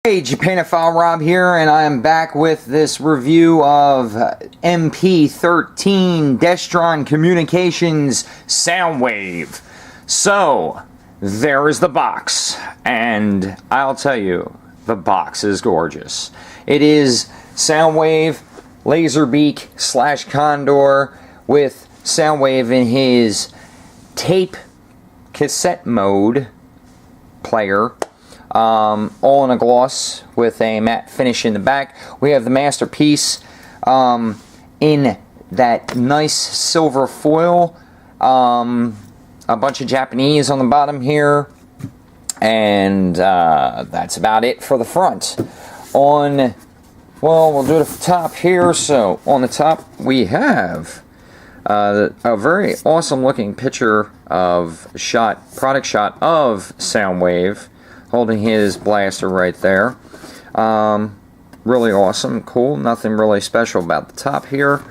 Hey, Japanophile Rob here, and I am back with this review of Mp-13 Destron Communications Soundwave. So, there is the box, and I'll tell you, the box is gorgeous. It is Soundwave Laserbeak / Condor with Soundwave in his tape cassette mode player. All in a gloss with a matte finish in the back. We have the Masterpiece in that nice silver foil. A bunch of Japanese on the bottom here. And that's about it for the front. Well, we'll do the top here. So, on the top we have a very awesome looking picture of product shot of Soundwave, holding his blaster right there. Really awesome, cool, nothing really special about the top here.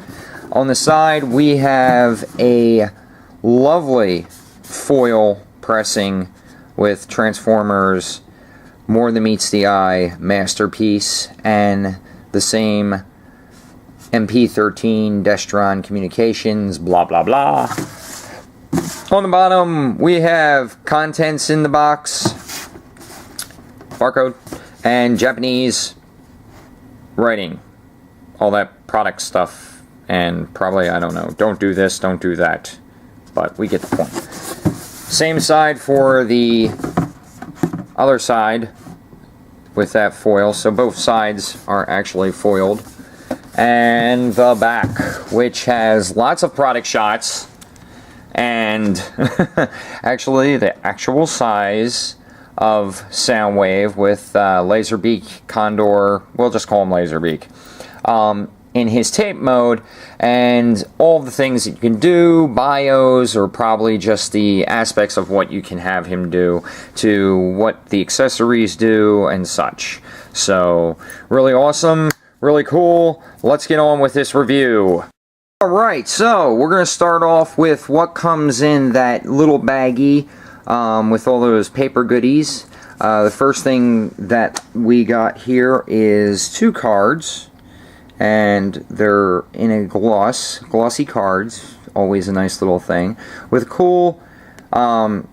On the side we have a lovely foil pressing with Transformers, More Than Meets the Eye, Masterpiece, and the same Mp-13 Destron Communications, blah blah blah. On the bottom we have contents in the box, barcode, and Japanese writing, all that product stuff, and probably, I don't know, don't do this, don't do that, but we get the point. Same side for the other side with that foil, so both sides are actually foiled. And the back, which has lots of product shots, and actually the actual size of Soundwave with Laserbeak, Condor, we'll just call him Laserbeak, in his tape mode, and all the things that you can do, bios, or probably just the aspects of what you can have him do, to what the accessories do, and such. So, really awesome, really cool. Let's get on with this review. Alright, so we're going to start off with what comes in that little baggie with all those paper goodies. The first thing that we got here is 2 cards, and they're in a glossy cards, always a nice little thing, with a cool drawn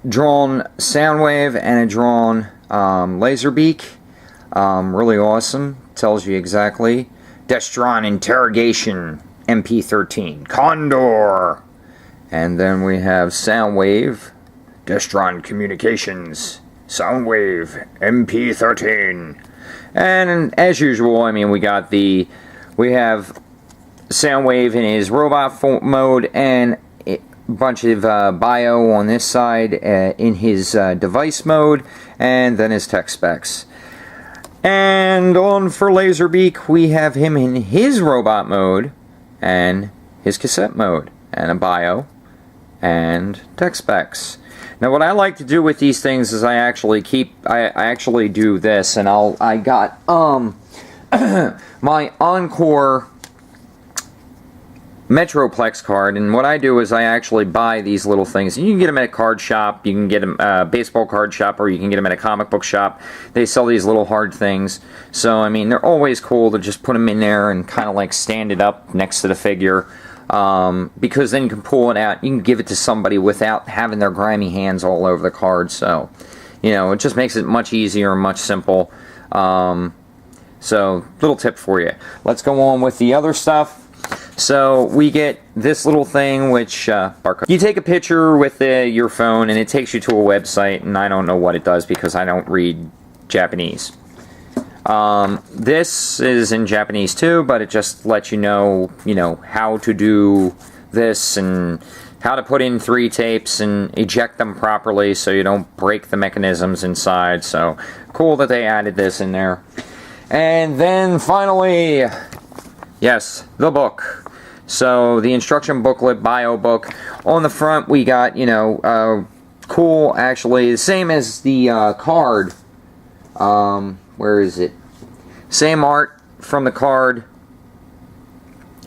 Soundwave and a drawn Laserbeak. Really awesome, tells you exactly. Destron Interrogation Mp-13 Condor, and then we have Soundwave Destron Communications Soundwave Mp-13, and as usual, I mean, we have Soundwave in his robot mode, and a bunch of bio on this side in his device mode, and then his tech specs. And on for Laserbeak, we have him in his robot mode and his cassette mode, and a bio and tech specs. Now, what I like to do with these things is I actually do this, and I got my Encore Metroplex card, and what I do is I actually buy these little things. You can get them at a card shop, you can get them at a baseball card shop, or you can get them at a comic book shop. They sell these little hard things, so I mean, they're always cool to just put them in there and kind of like stand it up next to the figure. Because then you can pull it out, you can give it to somebody without having their grimy hands all over the card, so, you know, it just makes it much easier and much simple. So, little tip for you. Let's go on with the other stuff. So, we get this little thing, which, barcode. You take a picture with your phone, and it takes you to a website, and I don't know what it does because I don't read Japanese. This is in Japanese too, but it just lets you know, how to do this and how to put in 3 tapes and eject them properly so you don't break the mechanisms inside. So, cool that they added this in there. And then finally, yes, the book. So, the instruction booklet, bio book. On the front we got, cool, actually, the same as the card. Where is it? Same art from the card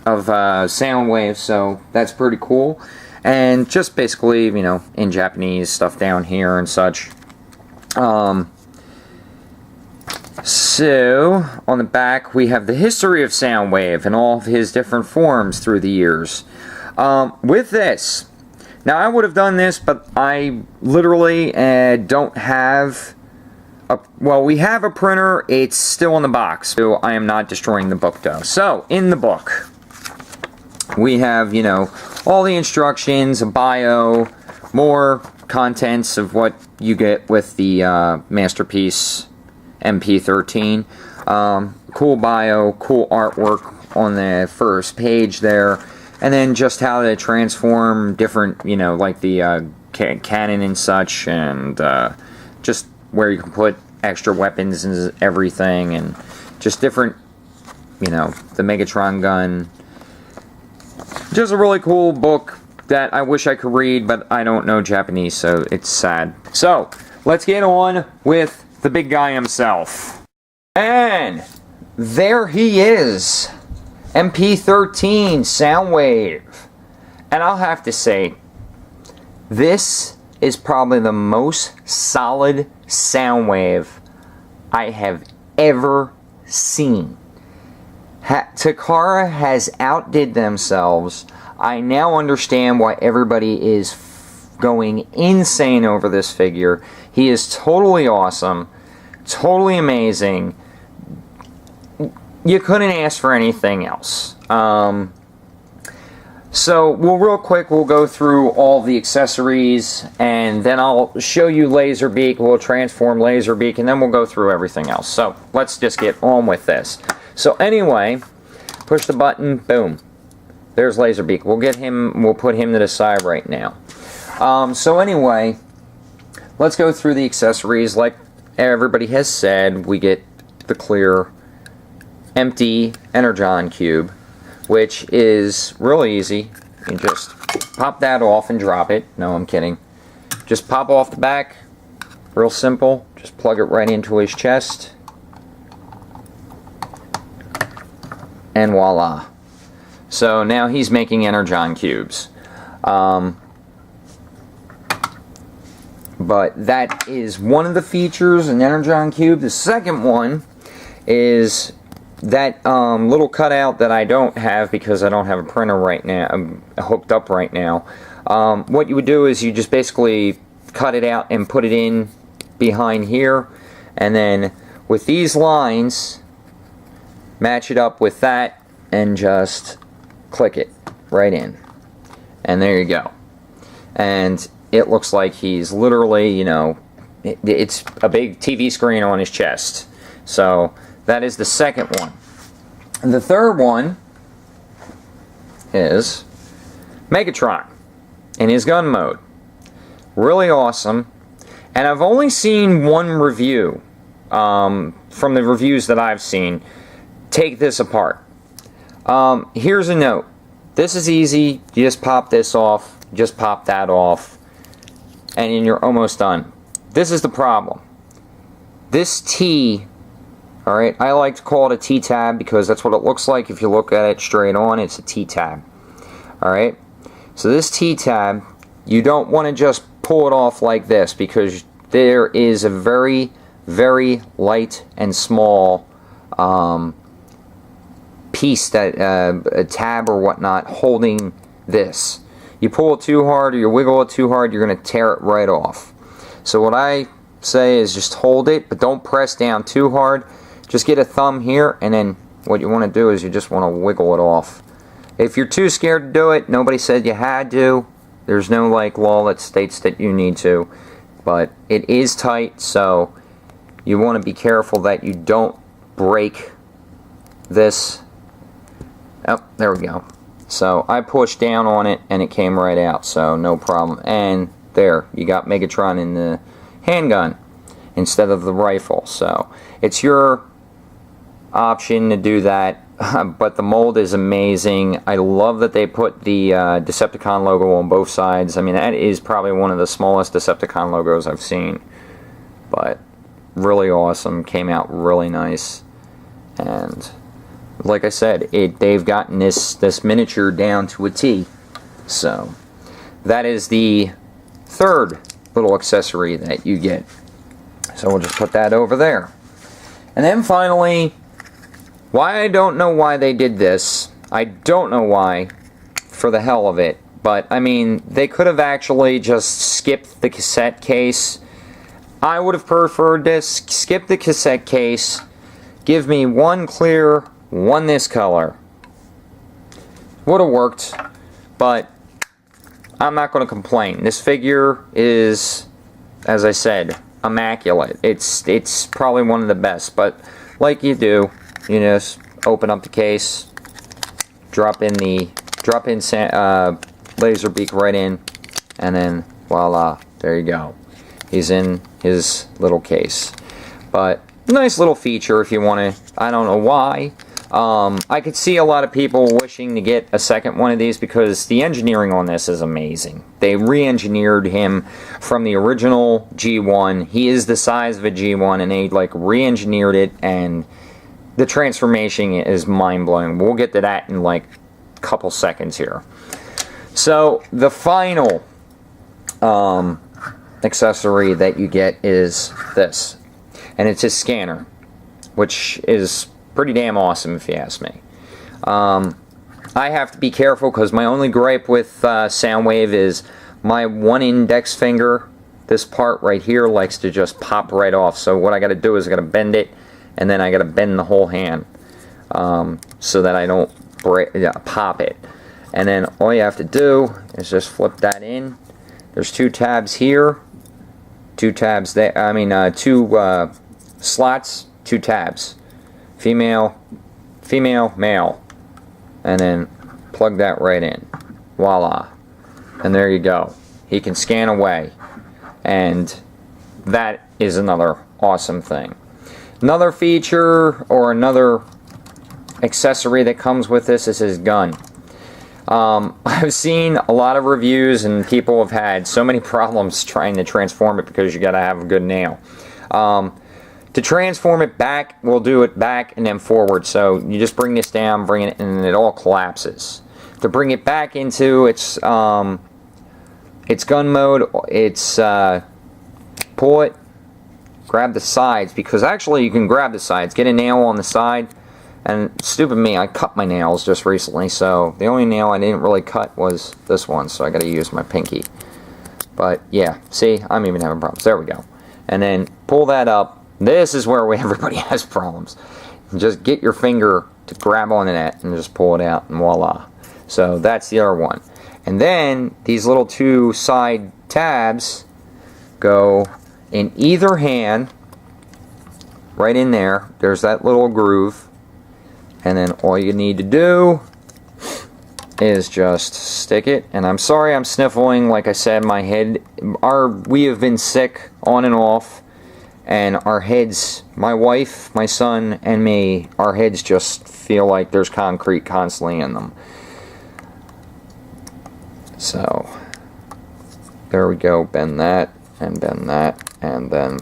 of Soundwave, so that's pretty cool. And just basically, in Japanese stuff down here and such. So, on the back, we have the history of Soundwave and all of his different forms through the years. With this, now I would have done this, but I literally don't have well, we have a printer. It's still in the box, so I am not destroying the book, though. So, in the book, we have, you know, all the instructions, a bio, more contents of what you get with the Masterpiece Mp-13. Cool bio, cool artwork on the first page there, and then just how to transform different, you know, like the cannon and such, and just where you can put extra weapons and everything, and just different, you know, the Megatron gun. Just a really cool book that I wish I could read, but I don't know Japanese, so it's sad. So, let's get on with the big guy himself. And there he is, Mp-13 Soundwave. And I'll have to say, this is probably the most solid Soundwave I have ever seen. Takara has outdid themselves. I now understand why everybody is going insane over this figure. He is totally awesome, totally amazing. You couldn't ask for anything else. So, real quick, we'll go through all the accessories, and then I'll show you Laserbeak. We'll transform Laserbeak, and then we'll go through everything else. So, let's just get on with this. So, anyway, push the button, boom. There's Laserbeak. We'll put him to the side right now. So, anyway, let's go through the accessories. Like everybody has said, we get the clear, empty Energon cube, which is really easy. You just pop that off and drop it. No, I'm kidding. Just pop off the back. Real simple. Just plug it right into his chest. And voila. So now he's making Energon cubes. But that is one of the features in Energon cube. The second one is that little cutout that I don't have because I don't have a printer right now. I'm hooked up right now. What you would do is you just basically cut it out and put it in behind here, and then with these lines, match it up with that, and just click it right in. And there you go. And it looks like he's literally, you know, it's a big TV screen on his chest. So that is the second one. And the third one is Megatron in his gun mode. Really awesome. And I've only seen one review, from the reviews that I've seen, take this apart. Here's a note. This is easy. You just pop this off, just pop that off, and then you're almost done. This is the problem. This T, alright, I like to call it a T-tab because that's what it looks like. If you look at it straight on, it's a T-tab. Alright, so this T-tab, you don't want to just pull it off like this because there is a very, very light and small piece, that a tab or whatnot, holding this. You pull it too hard or you wiggle it too hard, you're going to tear it right off. So what I say is just hold it, but don't press down too hard. Just get a thumb here, and then what you want to do is you just want to wiggle it off. If you're too scared to do it, nobody said you had to. There's no like law that states that you need to, but it is tight, so you want to be careful that you don't break this. Oh, there we go. So I pushed down on it and it came right out, so no problem. And there, you got Megatron in the handgun instead of the rifle. So it's your option to do that, but the mold is amazing. I love that they put the Decepticon logo on both sides. I mean, that is probably one of the smallest Decepticon logos I've seen, but really awesome. Came out really nice. And like I said, they've gotten this miniature down to a T. So that is the third little accessory that you get. So we'll just put that over there. And then finally, why I don't know why they did this. I don't know why, for the hell of it. But, I mean, they could have actually just skipped the cassette case. I would have preferred this. Skip the cassette case. Give me one clear, one this color. Would have worked, but I'm not going to complain. This figure is, as I said, immaculate. It's probably one of the best, but like you do, you just open up the case, drop in laser beak right in, and then voila, there you go. He's in his little case. But nice little feature if you want to. I don't know why. I could see a lot of people wishing to get a second one of these because the engineering on this is amazing. They re-engineered him from the original G1. He is the size of a G1, and they like re-engineered it, and the transformation is mind-blowing. We'll get to that in like a couple seconds here. So the final accessory that you get is this, and it's his scanner, which is pretty damn awesome if you ask me. I have to be careful because my only gripe with Soundwave is my one index finger, this part right here, likes to just pop right off. So what I got to do is I got to bend it, and then I got to bend the whole hand so that I don't pop it. And then all you have to do is just flip that in. There's two tabs here, two tabs there. I mean, two slots, two tabs. Female, male, and then plug that right in. Voila. And there you go. He can scan away, and that is another awesome thing. Another feature or another accessory that comes with this is his gun. I've seen a lot of reviews, and people have had so many problems trying to transform it because you gotta have a good nail. To transform it back, we'll do it back and then forward. So you just bring this down, bring it, and it all collapses. To bring it back into its gun mode, it's pull it, grab the sides, because actually you can grab the sides, get a nail on the side, and stupid me, I cut my nails just recently, so the only nail I didn't really cut was this one, so I gotta use my pinky. But yeah, see, I'm even having problems. There we go. And then pull that up. This is where everybody has problems. Just get your finger to grab onto that and just pull it out, and voila. So that's the other one. And then these little two side tabs go in either hand, right in there. There's that little groove. And then all you need to do is just stick it. And I'm sorry I'm sniffling. Like I said, my head, we have been sick on and off. And our heads, my wife, my son, and me, our heads just feel like there's concrete constantly in them. So, there we go. Bend that, and then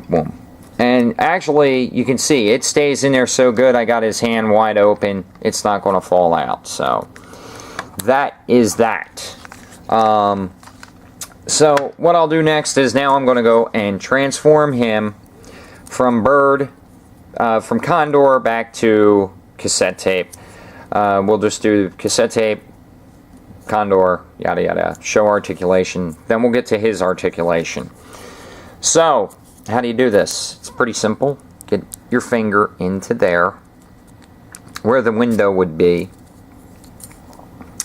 boom. And actually, you can see, it stays in there so good, I got his hand wide open. It's not going to fall out. So, that is that. So, what I'll do next is now I'm going to go and transform him from from Condor back to cassette tape. We'll just do cassette tape, Condor, yada yada, show articulation. Then we'll get to his articulation. So, how do you do this? It's pretty simple. Get your finger into there, where the window would be.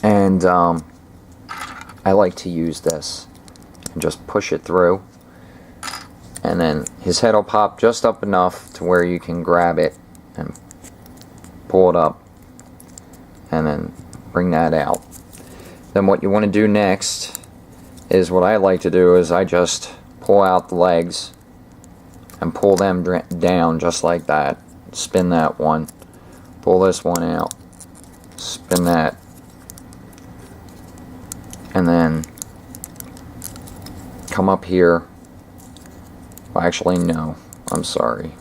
And I like to use this. And just push it through. And then his head will pop just up enough to where you can grab it and pull it up, and then bring that out. Then what you want to do next is, what I like to do is I just pull out the legs and pull them down just like that. Spin that one, pull this one out, spin that, and then come up here. Well, actually, no. I'm sorry.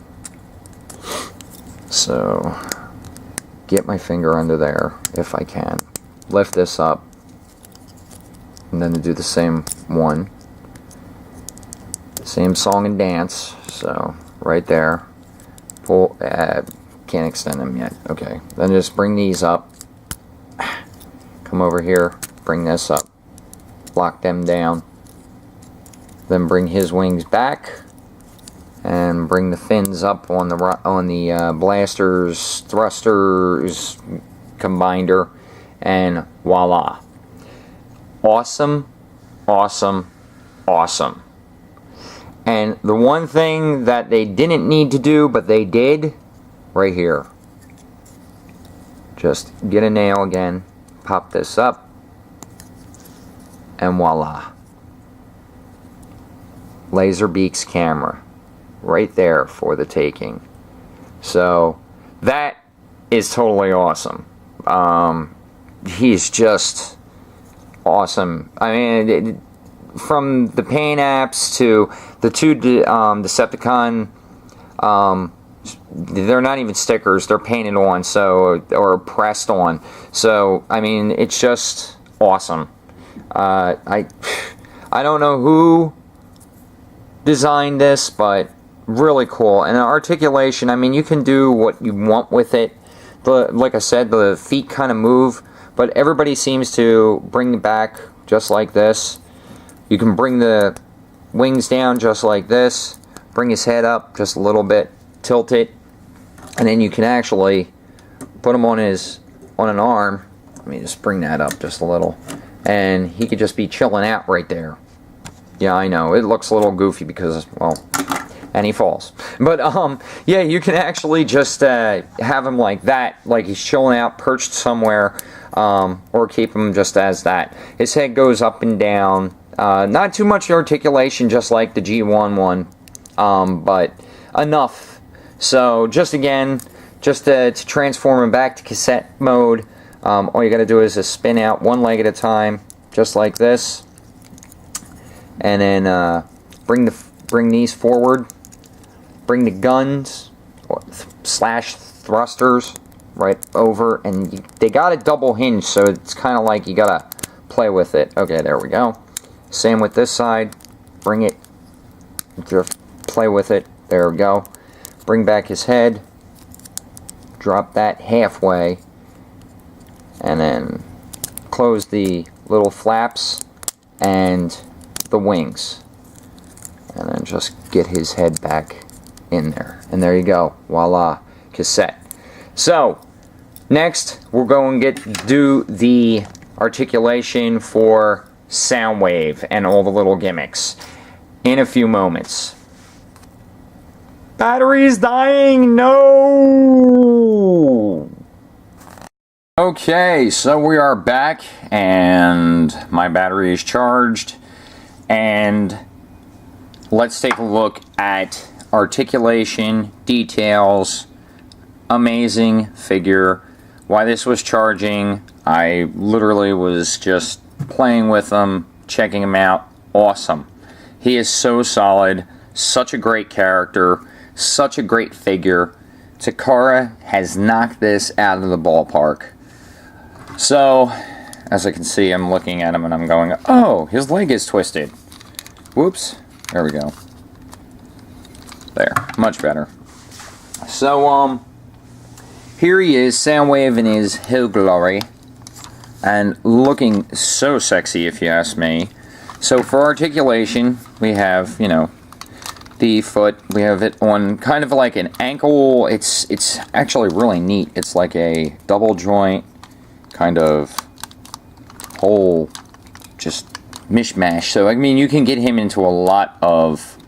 So, get my finger under there, if I can. Lift this up. And then to do the same one. Same song and dance. So, right there. pull, can't extend them yet. Okay, then just bring these up. Come over here, bring this up. Lock them down. Then bring his wings back. And bring the fins up on the blasters, thrusters, combiner, and voila. Awesome, awesome, awesome. And the one thing that they didn't need to do, but they did, right here. Just get a nail again, pop this up, and voila. Laser Beaks camera. Right there for the taking. So that is totally awesome. He's just awesome. I mean, from the paint apps to the two Decepticon, they're not even stickers, they're painted on, so, or pressed on. So I mean, it's just awesome. I don't know who designed this, but really cool. And the articulation, I mean, you can do what you want with it. Like I said, the feet kind of move, but everybody seems to bring it back just like this. You can bring the wings down just like this, bring his head up just a little bit, tilt it, and then you can actually put him on an arm. Let me just bring that up just a little, and he could just be chilling out right there. Yeah, I know, it looks a little goofy because, well, and he falls. But, yeah, you can actually just have him like that, like he's chilling out, perched somewhere, or keep him just as that. His head goes up and down. Not too much articulation, just like the G1 one, but enough. So, just again, just to transform him back to cassette mode, all you got to do is just spin out one leg at a time, just like this. And then bring these forward. Bring the guns slash thrusters right over, and they got a double hinge, so it's kind of like you gotta play with it. Okay, there we go. Same with this side. Bring it, just play with it. There we go. Bring back his head. Drop that halfway, and then close the little flaps and the wings, and then just get his head back in there, and there you go, voila, cassette. So next we're going to do the articulation for Soundwave and all the little gimmicks in a few moments. Battery's dying, no! Okay, so we are back and my battery is charged, and let's take a look at articulation, details, amazing figure. Why this was charging, I literally was just playing with him, checking him out. Awesome. He is so solid, such a great character, such a great figure. Takara has knocked this out of the ballpark. So, as I can see, I'm looking at him and I'm going, oh, his leg is twisted. Whoops. There we go. There, much better. So, here he is, Soundwave in his whole glory, and looking so sexy, if you ask me. So, for articulation, we have, you know, the foot. We have it on kind of like an ankle. It's actually really neat. It's like a double joint kind of whole, just mishmash. So, I mean, you can get him into a lot of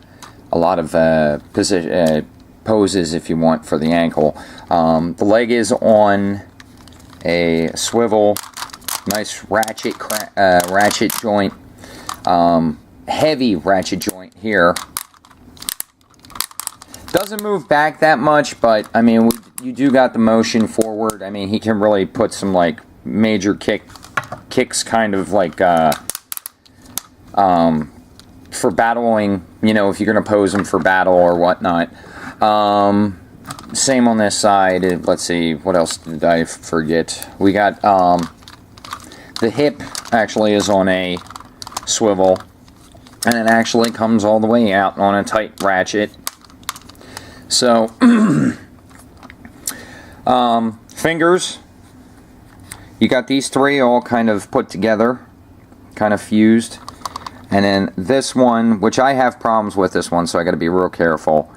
poses if you want for the ankle. The leg is on a swivel, nice ratchet joint, heavy ratchet joint here. Doesn't move back that much, but I mean, you do got the motion forward. I mean, he can really put some like major kicks, kind of like for battling, you know, if you're going to pose him for battle or whatnot. Same on this side. Let's see, what else did I forget? We got, the hip actually is on a swivel, and it actually comes all the way out on a tight ratchet. So, Fingers. You got these three all kind of put together, kind of fused. And then this one, which I have problems with this one, so I got to be real careful.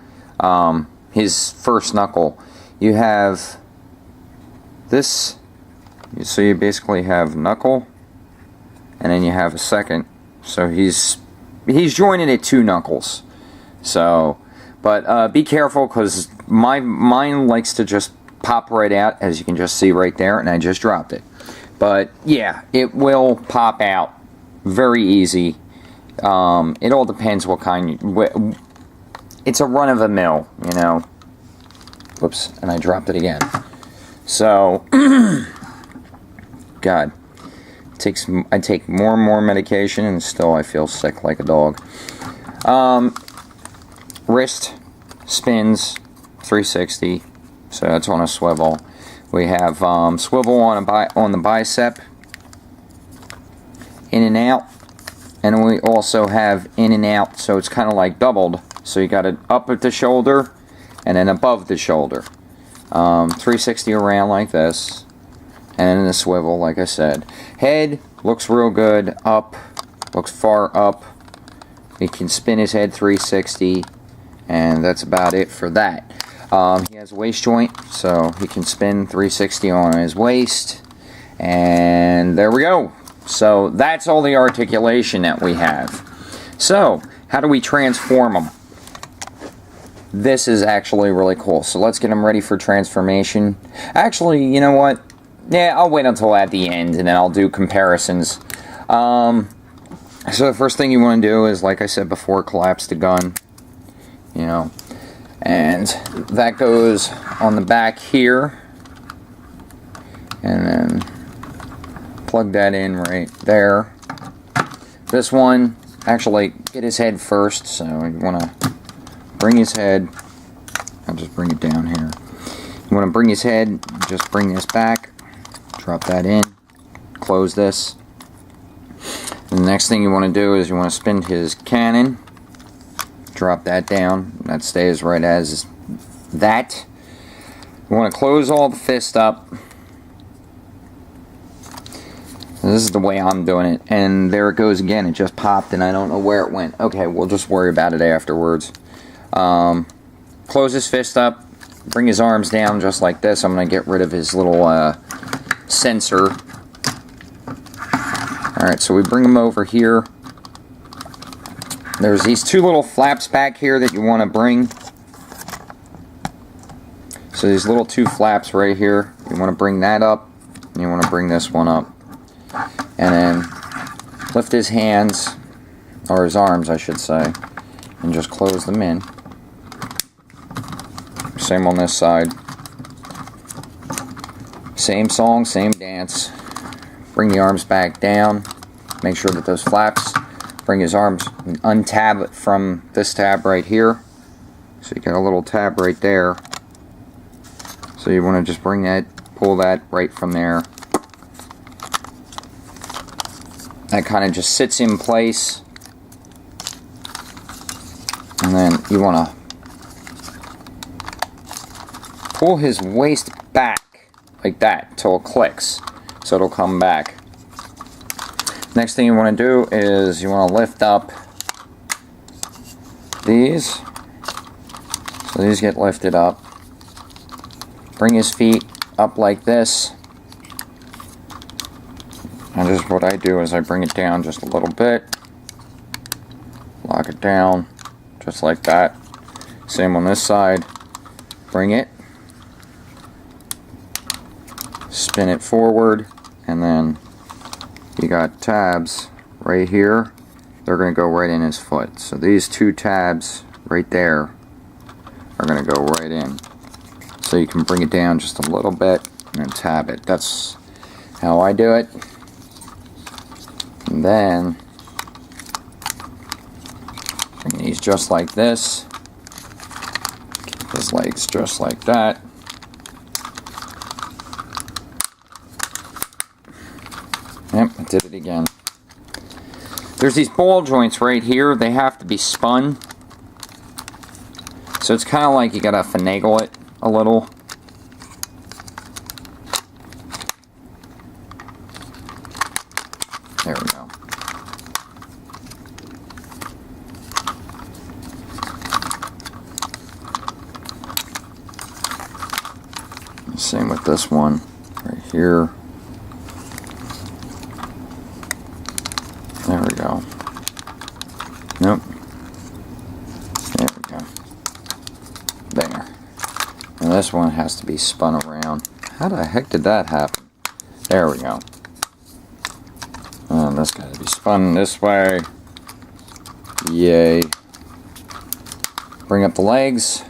His first knuckle. You have this, so you basically have knuckle, and then you have a second. So he's joining it 2 knuckles. So, but be careful, because mine likes to just pop right out, as you can just see right there, and I just dropped it. But yeah, it will pop out very easy. It all depends what kind. It's a run-of-the-mill, you know. Whoops, and I dropped it again. So, God, I take more and more medication, and still I feel sick like a dog. Wrist spins 360, so that's on a swivel. We have swivel on the bicep, in and out, and we also have in and out, so it's kind of like doubled. So you got it up at the shoulder and then above the shoulder. 360 around like this, and then the swivel, like I said. Head looks real good, up, looks far up. He can spin his head 360, and that's about it for that. He has a waist joint, so he can spin 360 on his waist, and there we go. So that's all the articulation that we have. So how do we transform them? This is actually really cool. So let's get them ready for transformation. Actually, you know what? Yeah, I'll wait until at the end, and then I'll do comparisons. So the first thing you want to do is, like I said before, collapse the gun. You know, and that goes on the back here, and then plug that in right there. This one, actually, get his head first, so you want to bring his head. I'll just bring it down here. You want to bring his head, just bring this back, drop that in, close this. And the next thing you want to do is you want to spin his cannon, drop that down, that stays right as that. You want to close all the fist up. This is the way I'm doing it, and there it goes again. It just popped and I don't know where it went. Okay, we'll just worry about it afterwards. Close his fist up, bring his arms down just like this. I'm going to get rid of his little sensor. Alright, so we bring him over here. There's these 2 little flaps back here that you want to bring. So these little 2 flaps right here, you want to bring that up, and you want to bring this one up. And then lift his hands, or his arms I should say, and just close them in. Same on this side. Same song, same dance. Bring the arms back down. Make sure that those flaps, bring his arms, untab it from this tab right here. So you got a little tab right there. So you want to just bring that, pull that right from there. That kind of just sits in place. And then you want to pull his waist back like that till it clicks, so it'll come back. Next thing you want to do is you want to lift up these, so these get lifted up. Bring his feet up like this, and just what I do is I bring it down just a little bit, lock it down just like that. Same on this side. Bring it, spin it forward, and then you got tabs right here. They're going to go right in his foot. So these 2 tabs right there are going to go right in. So you can bring it down just a little bit and then tab it. That's how I do it. And then bring these just like this. Keep his legs just like that. Yep, I did it again. There's these ball joints right here. They have to be spun. So it's kind of like you gotta finagle it a little. There we go. Same with this one right here. There we go. Nope. There we go. There. And this one has to be spun around. How the heck did that happen? There we go. And that's got to be spun this way. Yay. Bring up the legs.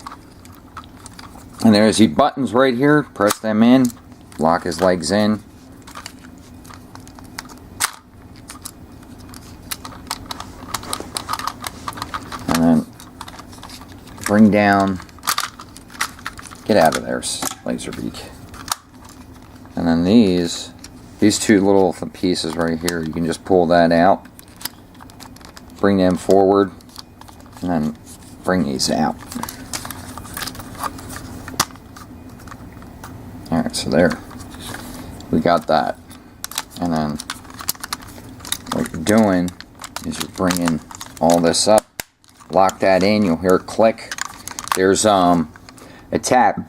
And there's the buttons right here. Press them in. Lock his legs in. And then bring down. Get out of there, Laserbeak. And then these two little pieces right here, you can just pull that out. Bring them forward. And then bring these out. Alright, so there. We got that. And then what you're doing is you're bringing all this up. Lock that in. You'll hear it click. There's a tab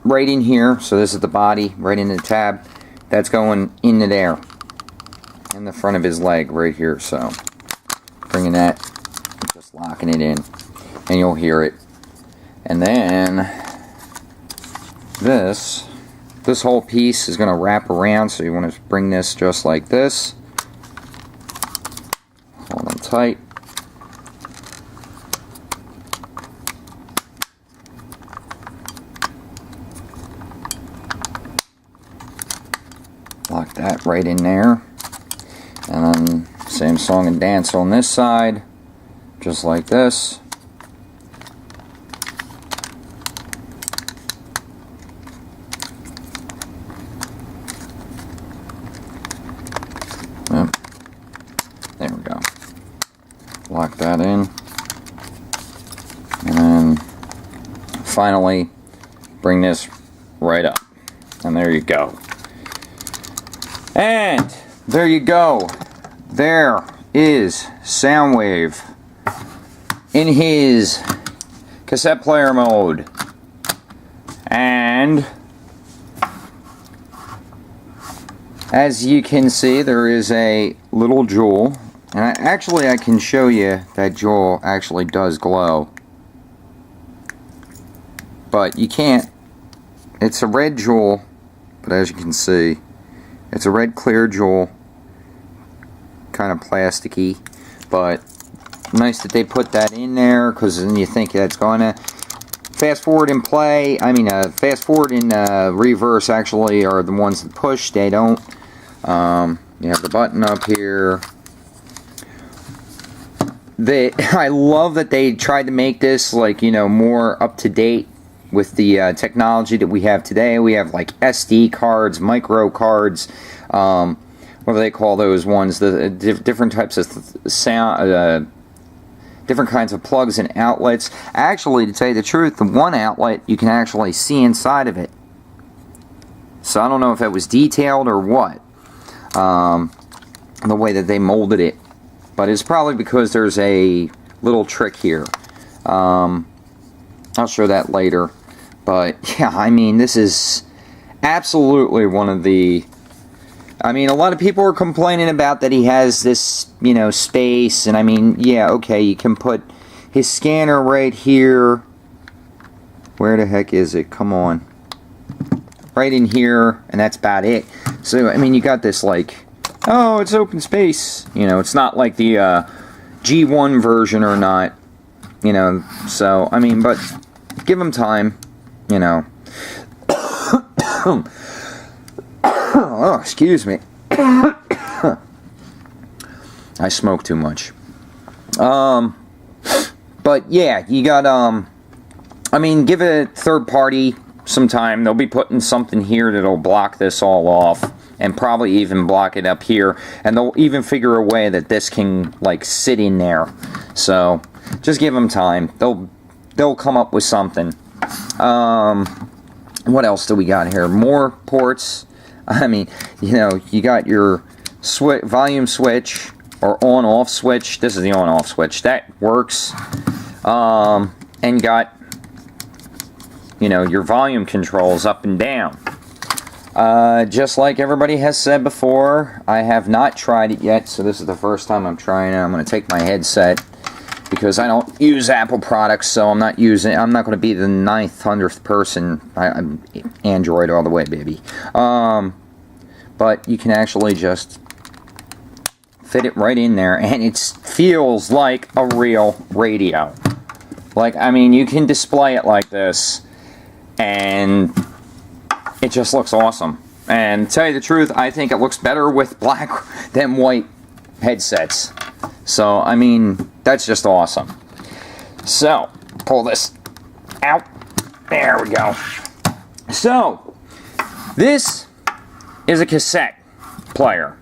right in here. So this is the body right in the tab. That's going into there. In the front of his leg right here. So bringing that, just locking it in. And you'll hear it. And then this whole piece is going to wrap around, so you want to bring this just like this. Hold them tight. Lock that right in there. And then same song and dance on this side, just like this. There we go. Lock that in. And then finally bring this right up. And there you go. And there you go. There is Soundwave in his cassette player mode. And as you can see, there is a little jewel. And I can show you that jewel actually does glow. But you can't. It's a red jewel, but as you can see, it's a red clear jewel. Kind of plasticky. But nice that they put that in there, because then you think that's going to fast forward and play. I mean, fast forward and reverse actually are the ones that push. They don't. You have the button up here. I love that they tried to make this, like, you know, more up to date with the technology that we have today. We have like SD cards, micro cards, what do they call those ones? The different types of sound, different kinds of plugs and outlets. Actually, to tell you the truth, the one outlet you can actually see inside of it. So I don't know if it was detailed or what, the way that they molded it. But it's probably because there's a little trick here. I'll show that later. But yeah, I mean, this is absolutely one of the... I mean, a lot of people are complaining about that he has this, you know, space. And I mean, yeah, okay, you can put his scanner right here. Where the heck is it? Come on. Right in here, and that's about it. So, I mean, you got this, like... Oh, it's open space. You know, it's not like the G1 version or not. You know, so, I mean, but give them time. You know. Oh, excuse me. I smoke too much. But yeah, you got, I mean, give it third party some time. They'll be putting something here that'll block this all off. And probably even block it up here. And they'll even figure a way that this can, like, sit in there. So, just give them time. They'll come up with something. What else do we got here? More ports. I mean, you know, you got your volume switch, or on-off switch. This is the on-off switch. That works. And got, you know, your volume controls up and down. Just like everybody has said before, I have not tried it yet, so this is the first time I'm trying it. I'm going to take my headset, because I don't use Apple products, so I'm not going to be the 900th person. I'm Android all the way, baby. But you can actually just fit it right in there, and it feels like a real radio. Like, I mean, you can display it like this, and it just looks awesome. And to tell you the truth, I think it looks better with black than white headsets. So, I mean, that's just awesome. So, pull this out. There we go. So, this is a cassette player.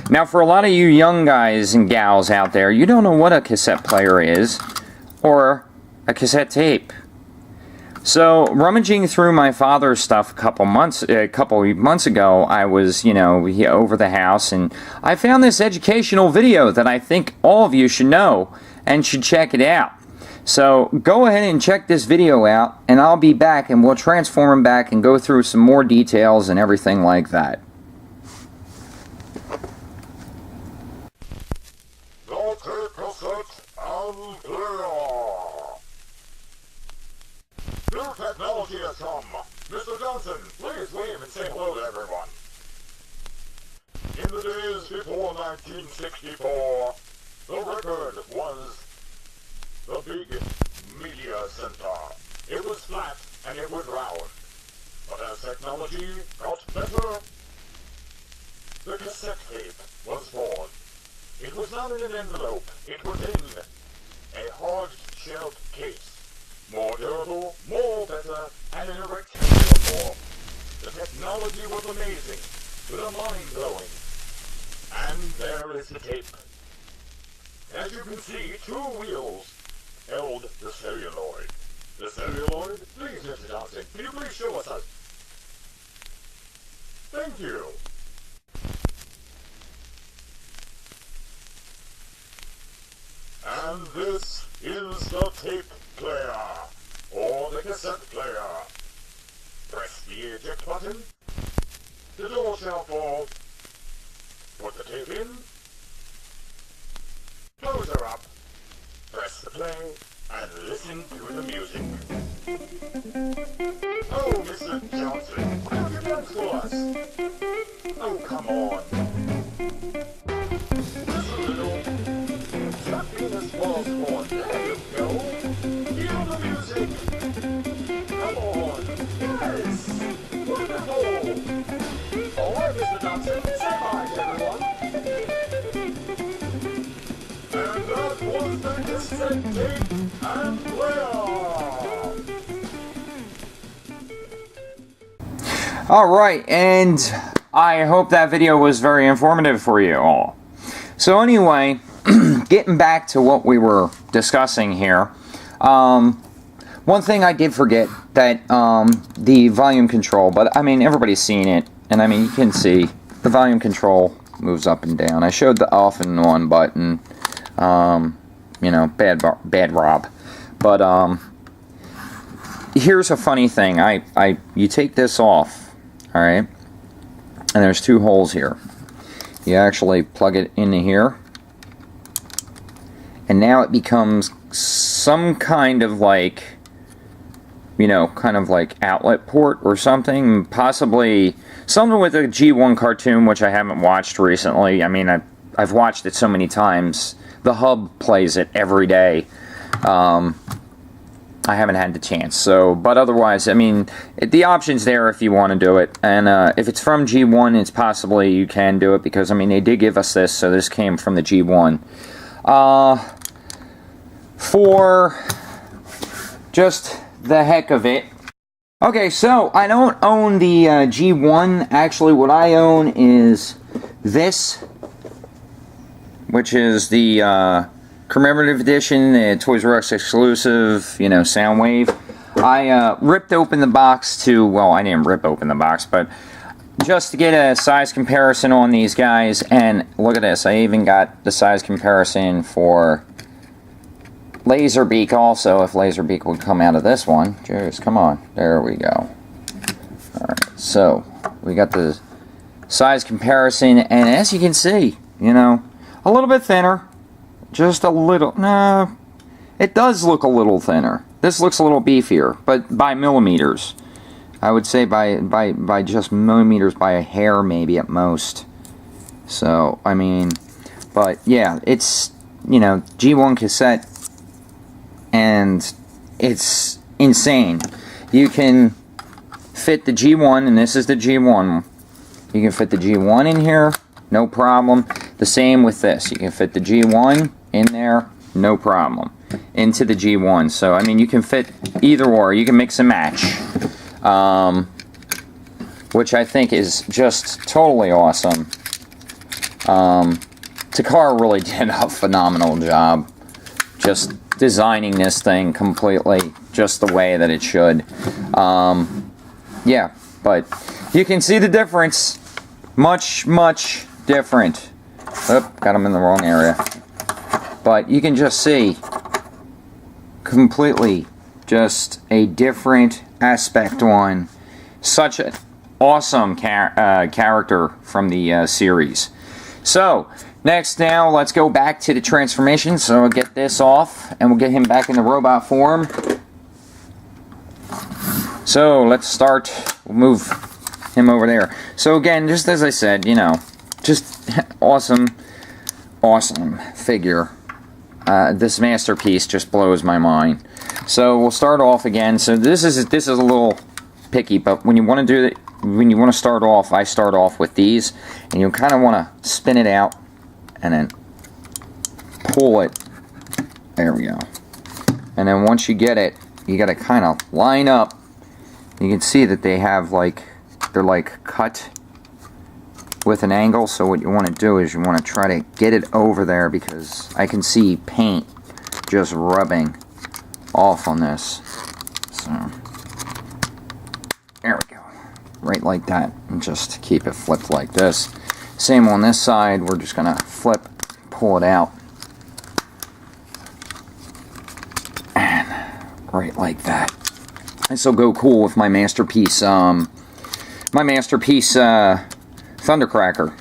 Now, for a lot of you young guys and gals out there, you don't know what a cassette player is, or a cassette tape. So, rummaging through my father's stuff a couple months ago, I was, you know, over the house, and I found this educational video that I think all of you should know and should check it out. So, go ahead and check this video out, and I'll be back, and we'll transform him back and go through some more details and everything like that. New technology has come. Mr. Johnson, please wave and say hello to everyone. In the days before 1964, the record was the big media center. It was flat and it was round. But as technology got better, the cassette tape was born. It was not in an envelope. It was in a hard-shelled case. More durable, more better, and in a rectangular form. The technology was amazing, but mind-blowing. And there is the tape. As you can see, 2 wheels held the celluloid. The celluloid? Please, Mr. Johnson, can you please show us? Thank you. And this is the tape player, or the cassette player. Press the eject button. The door shall fall. Put the tape in. Close her up. Press the play, and listen to the music. Oh, Mr. Johnson, why don't you dance for us? Oh, come on. Just a little. Tuck in a small swan. There you go. Feel the music. Come on. Yes. Wonderful. All right, Mr. Johnson, say bye to everyone. And that was the cassette tape and player. Alright, and I hope that video was very informative for you all. So anyway, getting back to what we were discussing here, one thing I did forget, that the volume control, but I mean everybody's seen it, and I mean you can see the volume control moves up and down. I showed the off and on button, you know, bad Rob, but here's a funny thing. You take this off, all right, and there's 2 holes here. You actually plug it into here, and now it becomes some kind of like, you know, kind of like outlet port or something, possibly something with a G1 cartoon, which I haven't watched recently. I mean, I've watched it so many times. The Hub plays it every day. I haven't had the chance. So, but otherwise, I mean, the option's there if you want to do it. And if it's from G1, it's possibly you can do it, because, I mean, they did give us this, so this came from the G1. For just the heck of it. Okay, so I don't own the G1. Actually, what I own is this, which is the commemorative edition, the Toys R Us exclusive, you know, Soundwave. I ripped open the box to, well, I didn't rip open the box, but just to get a size comparison on these guys, and look at this, I even got the size comparison for Laserbeak also, if Laserbeak would come out of this one. Jeez, come on. There we go. Alright, so we got the size comparison, and as you can see, you know, a little bit thinner. Just a little. No, it does look a little thinner. This looks a little beefier, but by millimeters. I would say by just millimeters, by a hair maybe at most. So, I mean, but yeah, it's, you know, G1 cassette, and it's insane. You can fit the G1, and this is the G1. You can fit the G1 in here, no problem. The same with this. You can fit the G1 in there, no problem, into the G1. So, I mean, you can fit either or. You can mix and match. Which I think is just totally awesome. Takara really did a phenomenal job just designing this thing completely just the way that it should. Yeah, but you can see the difference. Much, much different. Oop, got them in the wrong area. But you can just see completely just a different aspect on such an awesome character from the series. So, next now, let's go back to the transformation. So we'll get this off, and we'll get him back in the robot form. So, let's start. We'll move him over there. So again, just as I said, you know, just awesome, awesome figure. This masterpiece just blows my mind. So we'll start off again. So this is a little picky, but when you want to do it, when you want to start off, I start off with these, and you kind of want to spin it out and then pull it. There we go. And then once you get it, you got to kind of line up. You can see that they have like, they're like cut with an angle. So what you want to do is you want to try to get it over there, because I can see paint just rubbing off on this. So there we go, right like that, and just keep it flipped like this. Same on this side. We're just gonna flip, pull it out, and right like that. This will go cool with my masterpiece, Thundercracker.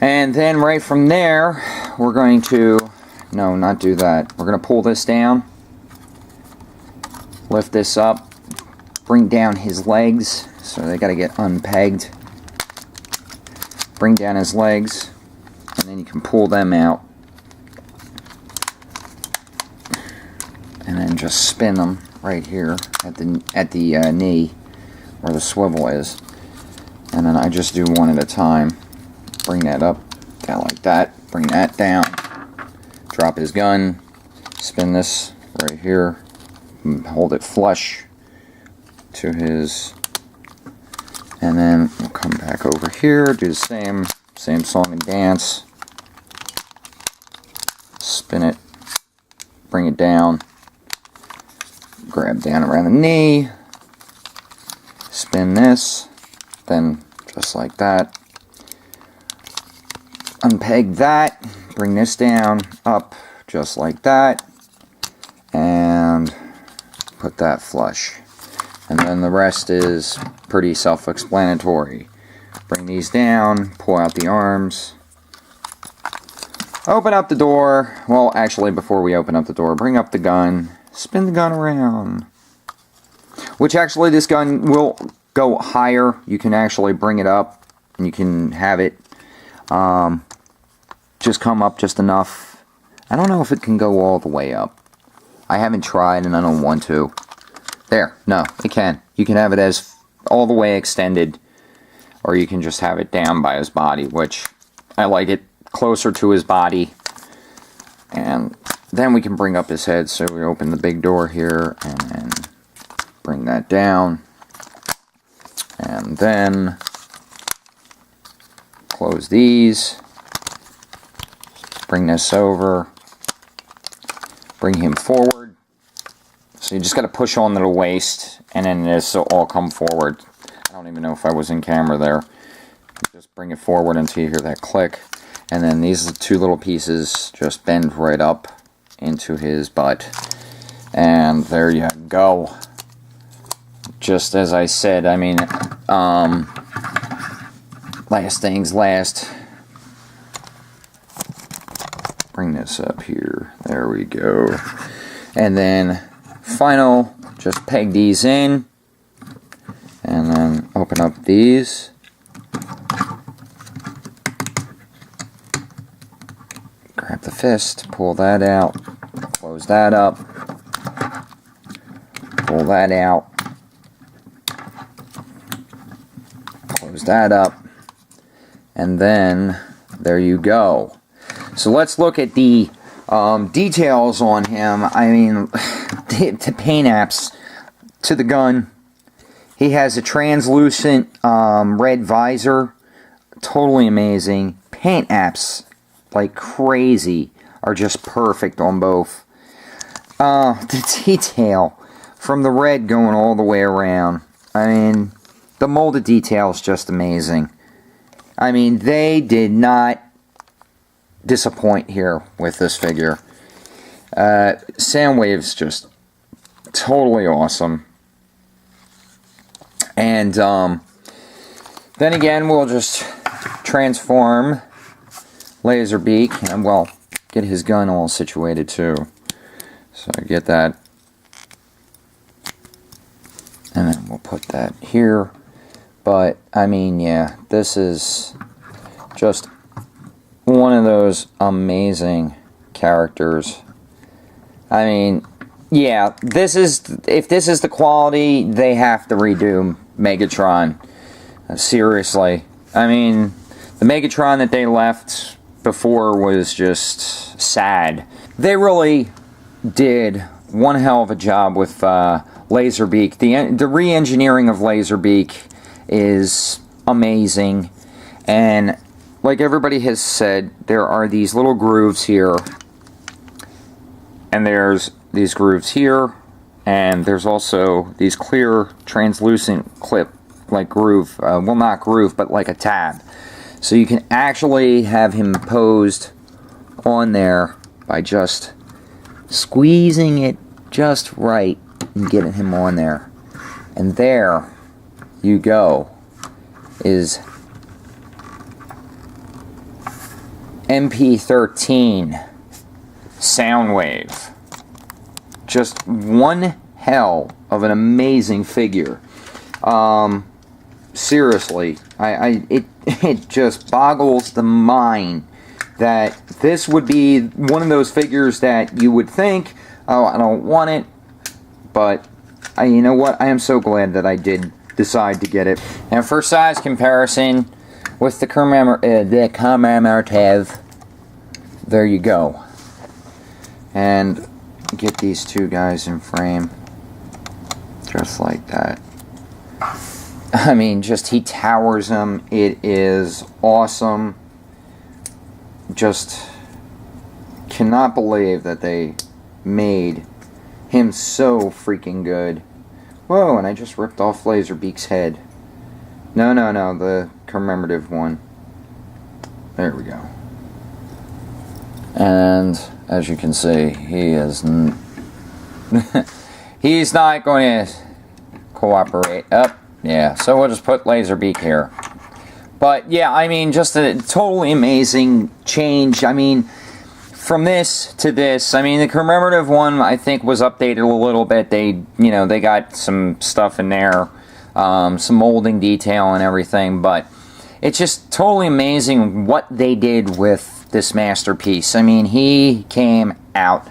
And then right from there, we're going to, no, not do that. We're going to pull this down, lift this up, bring down his legs, so they got to get unpegged. Bring down his legs, and then you can pull them out. And then just spin them right here at the knee where the swivel is. And then I just do one at a time. Bring that up, down like that. Bring that down. Drop his gun. Spin this right here. Hold it flush to his. And then we'll come back over here. Do the same song and dance. Spin it. Bring it down. Grab down around the knee. Spin this. Then just like that. Unpeg that. Bring this down, up, just like that. And put that flush. And then the rest is pretty self-explanatory. Bring these down, pull out the arms. Open up the door. Well, actually, before we open up the door, bring up the gun. Spin the gun around. Which actually, this gun will go higher. You can actually bring it up, and you can have it just come up just enough. I don't know if it can go all the way up. I haven't tried, and I don't want to. There, no, it can. You can have it as all the way extended, or you can just have it down by his body, which I like it closer to his body. And then we can bring up his head, so we open the big door here, and then bring that down. And then close these. Bring this over. Bring him forward. So you just got to push on the waist, and then this will all come forward. I don't don't even know if I was in camera there. Just bring it forward until you hear that click. And then these two little pieces just bend right up into his butt. And there you go. Just as I said, I mean, last things last. Bring this up here. There we go. And then final, just peg these in. And then open up these. Grab the fist, pull that out, close that up, pull that out, close that up, and then there you go. So let's look at the details on him. I mean, the paint apps to the gun. He has a translucent red visor, totally amazing. Paint apps like crazy are just perfect on both. The detail from the red going all the way around. I mean, the molded detail is just amazing. I mean, they did not disappoint here with this figure. Soundwave's just totally awesome. And then again, we'll just transform Laserbeak, and well, get his gun all situated too. So I get that, and then we'll put that here. But I mean, yeah, this is just one of those amazing characters. I mean, yeah, this is, if this is the quality, they have to redo Megatron. Seriously. I mean, the Megatron that they left before was just sad. They really did one hell of a job with Laserbeak. The re-engineering of Laserbeak is amazing, and like everybody has said, there are these little grooves here, and there's these grooves here, and there's also these clear translucent clip like groove, well, not groove, but like a tab. So you can actually have him posed on there by just squeezing it just right and getting him on there. And there you go, is Mp-13 Soundwave. Just one hell of an amazing figure. Seriously, it just boggles the mind that this would be one of those figures that you would think, oh, I don't want it, but you know what? I am so glad that I did decide to get it. And for size comparison with the commemorative, there you go. And get these two guys in frame, just like that. I mean, just he towers him. It is awesome. Just cannot believe that they made him so freaking good. Whoa, and I just ripped off Laserbeak's head. No, the commemorative one. There we go. And as you can see, he is he's not going to cooperate. Yeah, so we'll just put Laserbeak here. But yeah, I mean, just a totally amazing change. I mean, from this to this, I mean, the commemorative one I think was updated a little bit. They, you know, they got some stuff in there, some molding detail and everything. But it's just totally amazing what they did with this masterpiece. I mean, he came out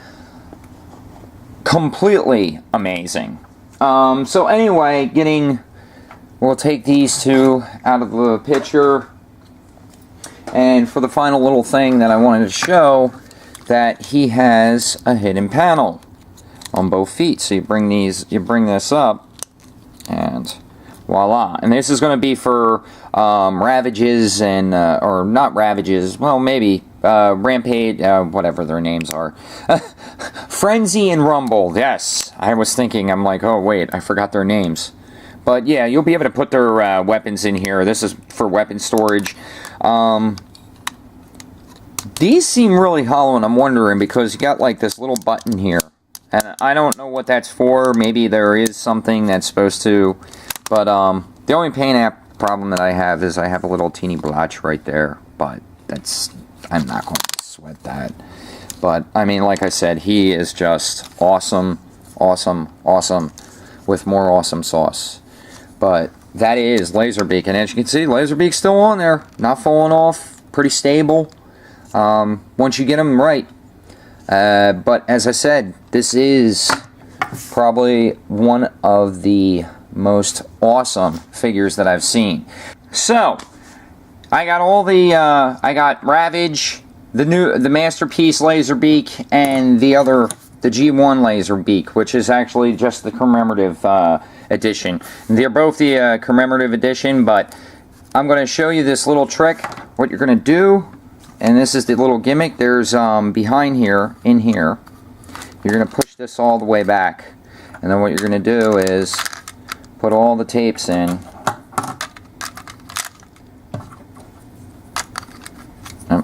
completely amazing. So anyway, we'll take these two out of the picture, and for the final little thing that I wanted to show, that he has a hidden panel on both feet. So you bring this up, and voila. And this is going to be for Ravages and or not Ravages, well, maybe Rampage, whatever their names are. Frenzy and Rumble. Yes, I was thinking, I'm like, oh wait, I forgot their names. But yeah, you'll be able to put their weapons in here. This is for weapon storage. These seem really hollow, and I'm wondering because you got like this little button here. And I don't know what that's for. Maybe there is something that's supposed to. But the only pain app problem that I have is I have a little teeny blotch right there. But I'm not going to sweat that. But I mean, like I said, he is just awesome, awesome, awesome with more awesome sauce. But that is Laserbeak. And as you can see, Laserbeak's still on there. Not falling off. Pretty stable. Once you get them right. But as I said, this is probably one of the most awesome figures that I've seen. So, I got all the, I got Ravage, the Masterpiece Laserbeak, and the G1 Laserbeak, which is actually just the commemorative, edition. They're both the, commemorative edition, but I'm going to show you this little trick, what you're going to do. And this is the little gimmick. There's behind here, in here, you're going to push this all the way back. And then what you're going to do is put all the tapes in. Oh,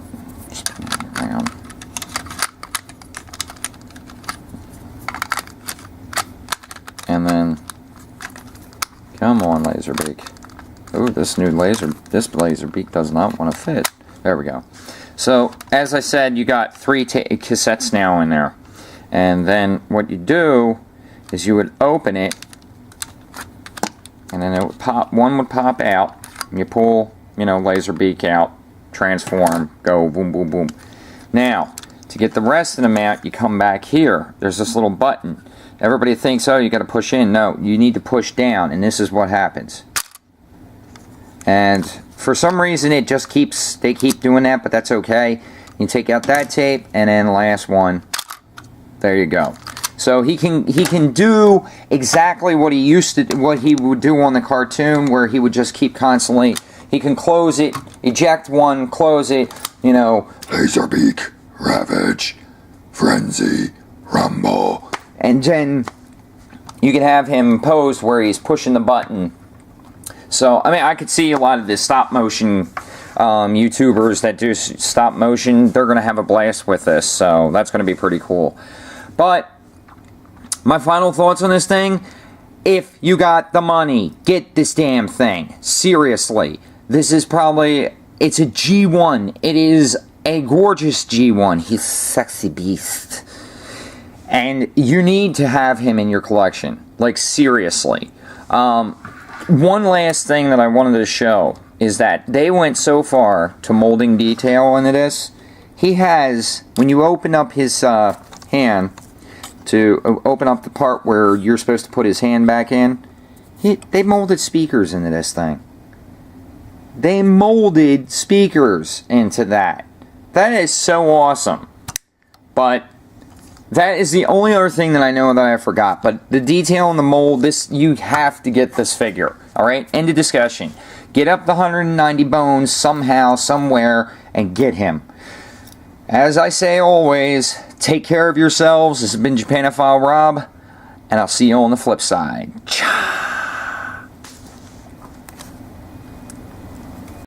hang on. And then, come on, Laserbeak. Ooh, this Laserbeak does not want to fit. There we go. So, as I said, you got 3 cassettes now in there. And then what you do is you would open it, and then it would pop. One would pop out, and you pull, Laserbeak out, transform, go, boom, boom, boom. Now, to get the rest of them out, you come back here. There's this little button. Everybody thinks, oh, you got to push in. No, you need to push down, and this is what happens. And for some reason, they keep doing that, but that's okay. You take out that tape, and then the last one. There you go. So he can do exactly what he would do on the cartoon, where he would just keep constantly. He can close it, eject one, close it. Laserbeak, Ravage, Frenzy, Rumble, and then you can have him pose where he's pushing the button. So, I mean, I could see a lot of the stop motion YouTubers that do stop motion, they're going to have a blast with this, so that's going to be pretty cool. But, my final thoughts on this thing, if you got the money, get this damn thing. Seriously. This is it's a G1. It is a gorgeous G1. He's a sexy beast. And you need to have him in your collection. Like, seriously. One last thing that I wanted to show is that they went so far to molding detail into this. He has, when you open up his hand, to open up the part where you're supposed to put his hand back in, they molded speakers into this thing. They molded speakers into that. That is so awesome. But that is the only other thing that I know that I forgot. But the detail in the mold, you have to get this figure. Alright? End of discussion. Get up the 190 bones somehow, somewhere, and get him. As I say always, take care of yourselves. This has been Japanophile Rob, and I'll see you on the flip side. Ciao.